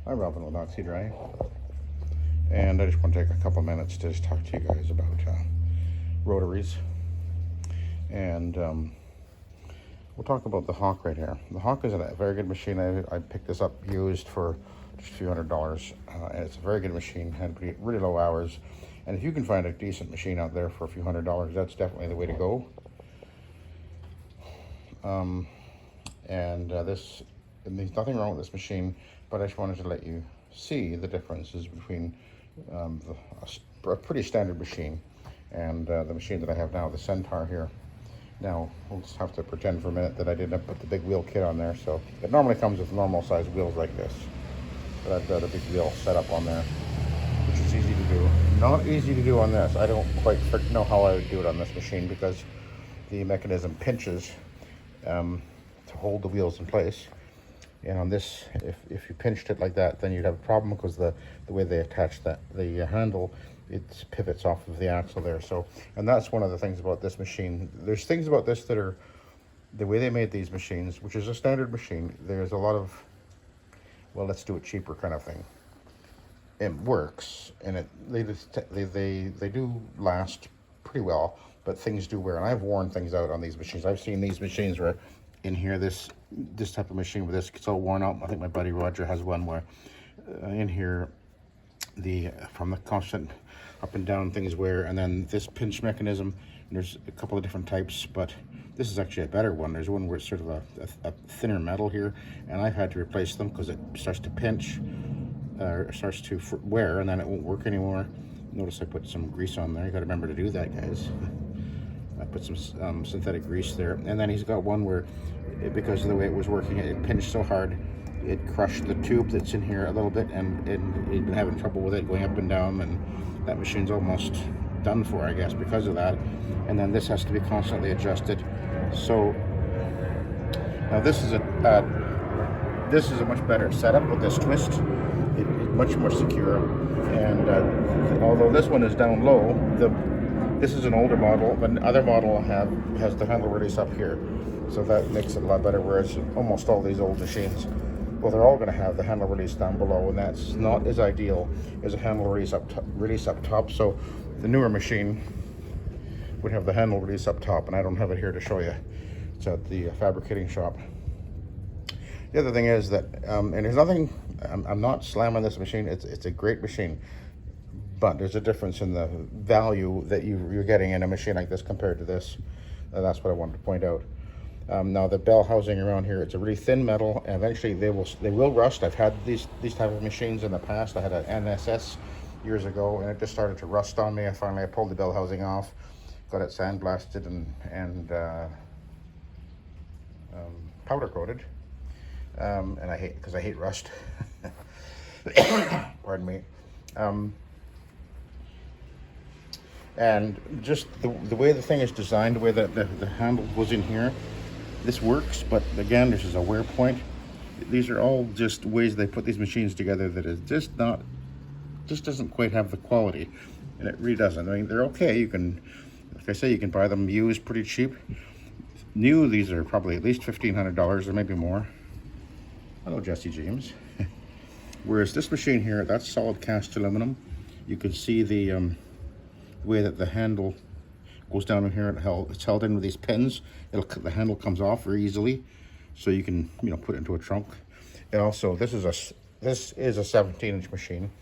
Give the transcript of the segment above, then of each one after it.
I'm Robin with Oxy-Dry, and I just want to take a couple minutes to just talk to you guys about rotaries, and we'll talk about the Hawk right here. The Hawk is a very good machine. I picked this up used for just a few $100s, and it's a very good machine, had really low hours, and if you can find a decent machine out there for a few $100s, that's definitely the way to go. There's nothing wrong with this machine, but I just wanted to let you see the differences between a pretty standard machine and the machine that I have now, the Centaur here. Now, we'll just have to pretend for a minute that I didn't put the big wheel kit on there. So it normally comes with normal size wheels like this, but I've got a big wheel set up on there, which is easy to do. Not easy to do on this. I don't quite know how I would do it on this machine because the mechanism pinches to hold the wheels in place. And on this, if you pinched it like that, then you'd have a problem because the way they attach the handle, it pivots off of the axle there. So, and that's one of the things about this machine. There's things about this that are, the way they made these machines, which is a standard machine, there's a lot of, well, let's do it cheaper kind of thing. It works, and they do last pretty well, but things do wear, and I've worn things out on these machines. I've seen these machines where in here, this type of machine with this gets all worn out. I think my buddy Roger has one where in here, from the constant up and down things wear, and then this pinch mechanism, and there's a couple of different types, but this is actually a better one. There's one where it's sort of a thinner metal here, and I've had to replace them because it starts to pinch, starts to wear, and then it won't work anymore. Notice I put some grease on there. You got to remember to do that, guys. I put some synthetic grease there, and then he's got one where, because of the way it was working, it pinched so hard, it crushed the tube that's in here a little bit, and he'd been having trouble with it going up and down, and that machine's almost done for, I guess, because of that. And then this has to be constantly adjusted. So now this is a much better setup with this twist. It's much more secure, and although this one is down low, this is an older model, but another model has the handle release up here, so that makes it a lot better. Whereas almost all these old machines, well, they're all going to have the handle release down below, and that's not as ideal as a handle release up top. So the newer machine would have the handle release up top, and I don't have it here to show you. It's at the fabricating shop. The other thing is that, and there's nothing, I'm not slamming this machine. It's a great machine. But there's a difference in the value that you're getting in a machine like this compared to this. That's what I wanted to point out. Now the bell housing around here, it's a really thin metal, and eventually they will rust. I've had these type of machines in the past. I had an NSS years ago, and it just started to rust on me. I pulled the bell housing off, got it sandblasted and powder coated. And I hate rust. Pardon me. And just the way the thing is designed, the way that the handle goes in here, this works, but again, this is a wear point. These are all just ways they put these machines together that is just doesn't quite have the quality, and it really doesn't. I mean, they're okay. You can, like I say, you can buy them used pretty cheap. New, these are probably at least $1,500 or maybe more. Hello, Jesse James. Whereas this machine here, that's solid cast aluminum. You can see the way that the handle goes down in here. It's held in with these pins. The handle comes off very easily, so you can put it into a trunk. And also, this is a 17-inch machine,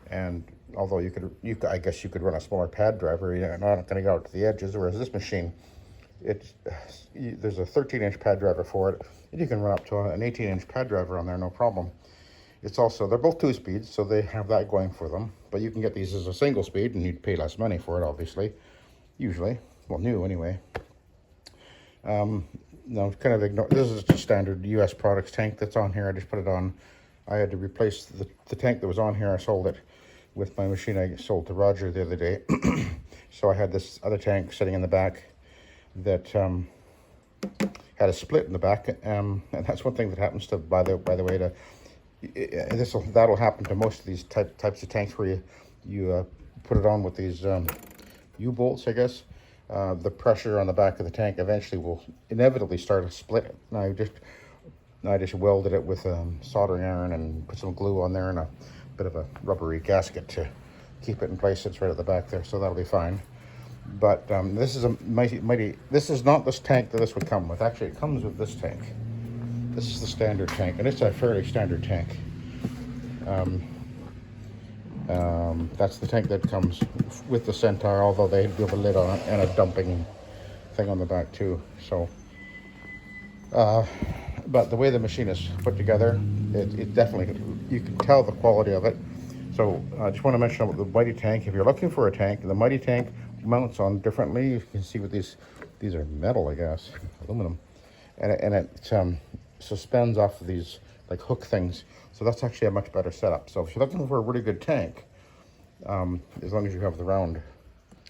and although I guess you could run a smaller pad driver, you're not going to go out to the edges. Whereas this machine, there's a 13-inch pad driver for it, and you can run up to an 18-inch pad driver on there, no problem. It's also, they're both 2-speeds, so they have that going for them. But you can get these as a single speed, and you'd pay less money for it, obviously. Usually. Well, new anyway. No, kind of ignore, this is just standard US products tank that's on here. I just put it on. I had to replace the tank that was on here. I sold it with my machine I sold to Roger the other day. So I had this other tank sitting in the back that had a split in the back. And that's one thing that happens to, by the way, that'll happen to most of these types of tanks where you put it on with these U-bolts, I guess. The pressure on the back of the tank eventually will inevitably start a split. Now, just I just welded it with a soldering iron and put some glue on there and a bit of a rubbery gasket to keep it in place. It's right at the back there, so that'll be fine. But this is a mighty, this is not this tank that this would come with. Actually, it comes with this tank. This is the standard tank, and it's a fairly standard tank. That's the tank that comes with the Centaur, although they do have a lid on it and a dumping thing on the back too. So, but the way the machine is put together, it definitely, you can tell the quality of it. So I just want to mention about the Mighty Tank. If you're looking for a tank, the Mighty Tank mounts on differently. You can see what these are metal, I guess, aluminum, and it suspends off of these like hook things. So that's actually a much better setup. So if you're looking for a really good tank, as long as you have the round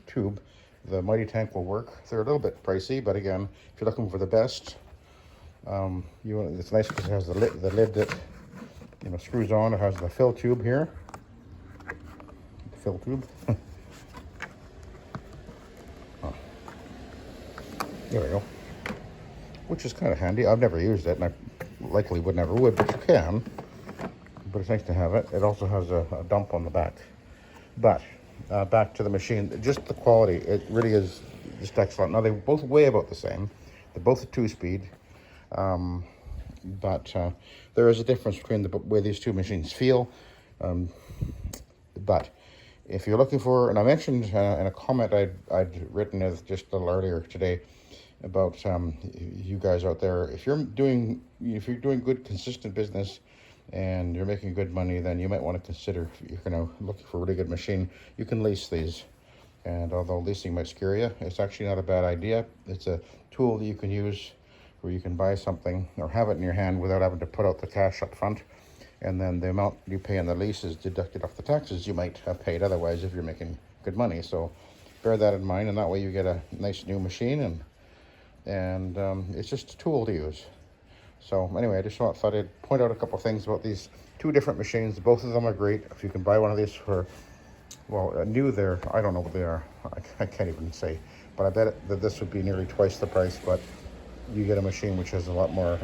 tube, the Mighty Tank will work. They're a little bit pricey, but again, if you're looking for the best, it's nice because it has the lid that screws on. It has the fill tube here. Fill tube. Oh. There we go. Which is kind of handy. I've never used it, and I likely never would, but you can. But it's nice to have it. It also has a dump on the back. But back to the machine, just the quality, it really is just excellent. Now they both weigh about the same. They're both a 2-speed, but there is a difference between the way these two machines feel. But if you're looking for, and I mentioned in a comment I'd written just a little earlier today about you guys out there, if you're doing good consistent business and you're making good money, then you might want to consider, if you're looking for a really good machine, you can lease these. And although leasing might scare you, it's actually not a bad idea. It's a tool that you can use where you can buy something or have it in your hand without having to put out the cash up front, and then the amount you pay on the lease is deducted off the taxes you might have paid otherwise if you're making good money. So bear that in mind, and that way you get a nice new machine, and it's just a tool to use. So anyway, I just thought I'd point out a couple things about these two different machines. Both of them are great. If you can buy one of these for, well, new, I don't know what they are. I can't even say, but I bet that this would be nearly twice the price, but you get a machine which has a lot more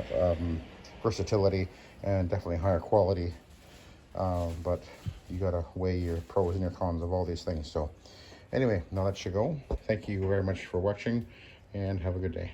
versatility and definitely higher quality. But you gotta weigh your pros and your cons of all these things. So anyway, now I'll let you go. Thank you very much for watching, and have a good day.